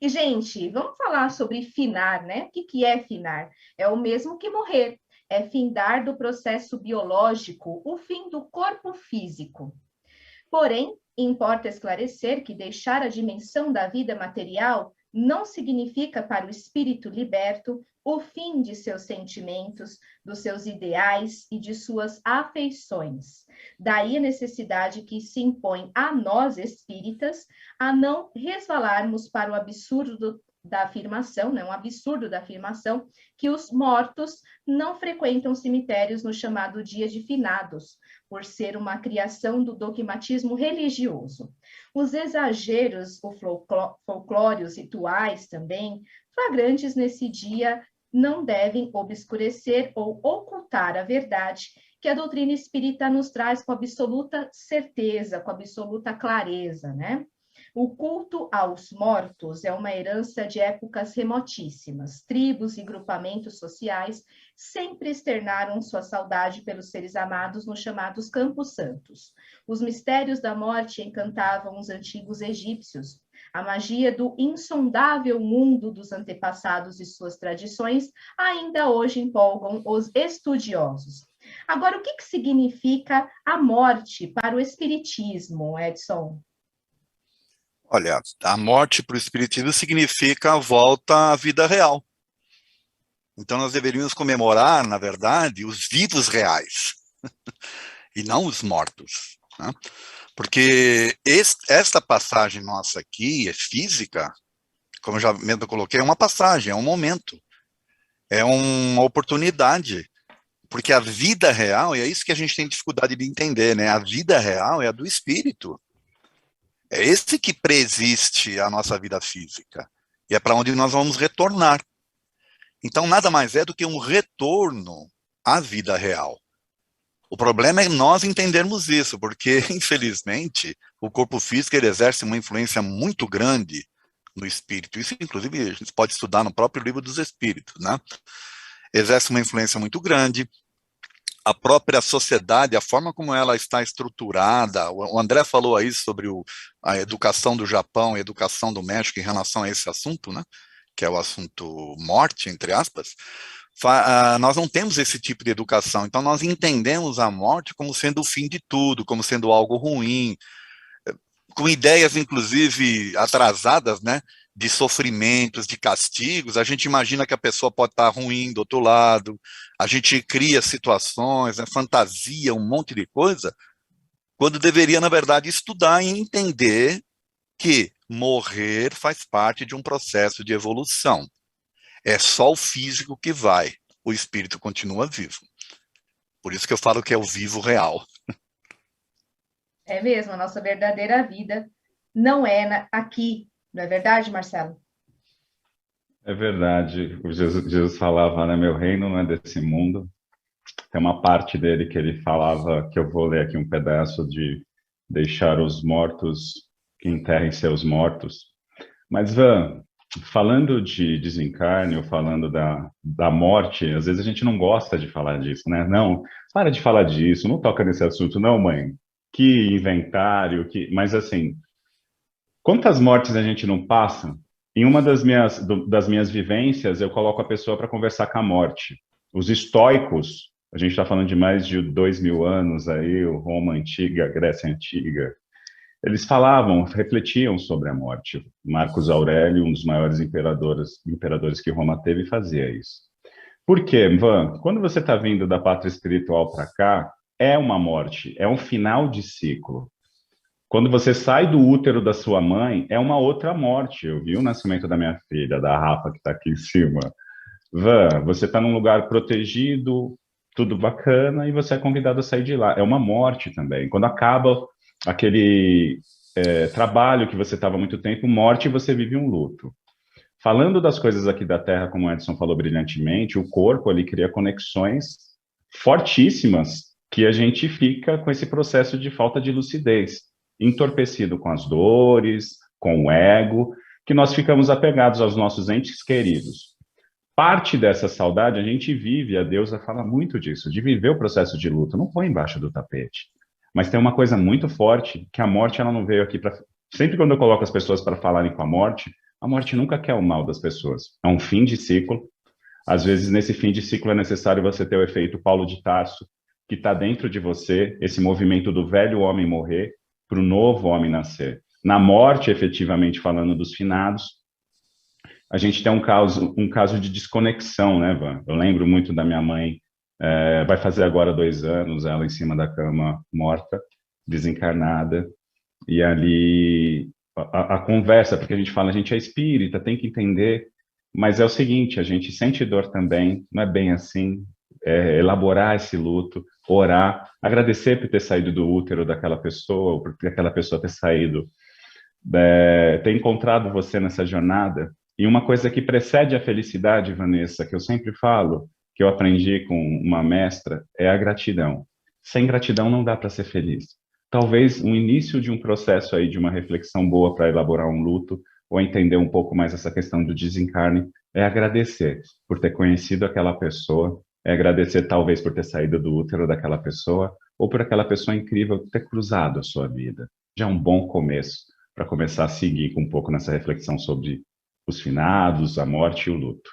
E, gente, vamos falar sobre finar, né? O que é finar? É o mesmo que morrer. É findar do processo biológico, o fim do corpo físico. Porém, importa esclarecer que deixar a dimensão da vida material não significa para o espírito liberto o fim de seus sentimentos, dos seus ideais e de suas afeições. Daí a necessidade que se impõe a nós espíritas a não resvalarmos para o absurdo da afirmação, né, um absurdo da afirmação, que os mortos não frequentam cemitérios no chamado Dia de Finados, por ser uma criação do dogmatismo religioso. Os exageros, o folclore, os rituais também, flagrantes nesse dia, não devem obscurecer ou ocultar a verdade que a doutrina espírita nos traz com absoluta certeza, com absoluta clareza, né? O culto aos mortos é uma herança de épocas remotíssimas. Tribos e grupamentos sociais sempre externaram sua saudade pelos seres amados nos chamados Campos Santos. Os mistérios da morte encantavam os antigos egípcios. A magia do insondável mundo dos antepassados e suas tradições ainda hoje empolgam os estudiosos. Agora, o que significa a morte para o espiritismo, Edson? Olha, a morte para o espiritismo significa a volta à vida real. Então nós deveríamos comemorar, na verdade, os vivos reais, e não os mortos, né? Porque esta passagem nossa aqui é física, como eu já mesmo coloquei, é uma passagem, é um momento, é uma oportunidade, porque a vida real, e é isso que a gente tem dificuldade de entender, né? A vida real é a do espírito. É esse que preexiste a nossa vida física. E é para onde nós vamos retornar. Então, nada mais é do que um retorno à vida real. O problema é nós entendermos isso, porque, infelizmente, o corpo físico ele exerce uma influência muito grande no espírito. Isso, inclusive, a gente pode estudar no próprio livro dos Espíritos, né? Exerce uma influência muito grande. A própria sociedade, a forma como ela está estruturada, o André falou aí sobre a educação do Japão e a educação do México em relação a esse assunto, né, que é o assunto morte, entre aspas, nós não temos esse tipo de educação, então nós entendemos a morte como sendo o fim de tudo, como sendo algo ruim, com ideias, inclusive, atrasadas, né, de sofrimentos, de castigos. A gente imagina que a pessoa pode estar ruim do outro lado, a gente cria situações, né, fantasia, um monte de coisa, quando deveria, na verdade, estudar e entender que morrer faz parte de um processo de evolução. É só o físico que vai, o espírito continua vivo. Por isso que eu falo que é o vivo real. É mesmo, a nossa verdadeira vida não é aqui, não é verdade, Marcelo? É verdade. O Jesus falava, né, meu reino não é desse mundo. Tem uma parte dele que ele falava, que eu vou ler aqui um pedaço, de deixar os mortos que enterrem seus mortos. Mas, Van, falando de desencarne, ou falando da morte, às vezes a gente não gosta de falar disso, né? Não, para de falar disso, não toca nesse assunto, não, mãe. Que inventário, que... Mas, assim, quantas mortes a gente não passa? Em uma das minhas vivências, eu coloco a pessoa para conversar com a morte. Os estoicos, a gente está falando de mais de 2000 anos aí, o Roma Antiga, Grécia Antiga, eles falavam, refletiam sobre a morte. Marcos Aurélio, um dos maiores imperadores que Roma teve, fazia isso. Por quê, Van? Quando você está vindo da pátria espiritual para cá, é uma morte, é um final de ciclo. Quando você sai do útero da sua mãe, é uma outra morte. Eu vi o nascimento da minha filha, da Rafa, que está aqui em cima. Van, você está num lugar protegido, tudo bacana, e você é convidado a sair de lá. É uma morte também. Quando acaba aquele trabalho que você estava há muito tempo, morte, você vive um luto. Falando das coisas aqui da Terra, como o Edson falou brilhantemente, o corpo ali cria conexões fortíssimas que a gente fica com esse processo de falta de lucidez, entorpecido com as dores, com o ego, que nós ficamos apegados aos nossos entes queridos. Parte dessa saudade a gente vive, a deusa fala muito disso, de viver o processo de luto, não põe embaixo do tapete. Mas tem uma coisa muito forte, que a morte ela não veio aqui para... Sempre quando eu coloco as pessoas para falarem com a morte, A morte nunca quer o mal das pessoas. É um fim de ciclo. Às vezes, nesse fim de ciclo, é necessário você ter o efeito Paulo de Tarso, que está dentro de você, esse movimento do velho homem morrer para o novo homem nascer. Na morte, efetivamente falando dos finados, a gente tem um caso de desconexão, né, Van? Eu lembro muito da minha mãe, vai fazer agora 2 anos, ela em cima da cama, morta, desencarnada, e ali a conversa, porque a gente fala, a gente é espírita, tem que entender, mas é o seguinte, a gente sente dor também, não é bem assim, elaborar esse luto, orar, agradecer por ter saído do útero daquela pessoa, ou por aquela pessoa ter saído, ter encontrado você nessa jornada. E uma coisa que precede a felicidade, Vanessa, que eu sempre falo, que eu aprendi com uma mestra, é a gratidão. Sem gratidão não dá para ser feliz. Talvez o início de um processo aí, de uma reflexão boa para elaborar um luto, ou entender um pouco mais essa questão do desencarne, é agradecer por ter conhecido aquela pessoa, é agradecer talvez por ter saído do útero daquela pessoa, ou por aquela pessoa incrível ter cruzado a sua vida. Já é um bom começo para começar a seguir um pouco nessa reflexão sobre os finados, a morte e o luto.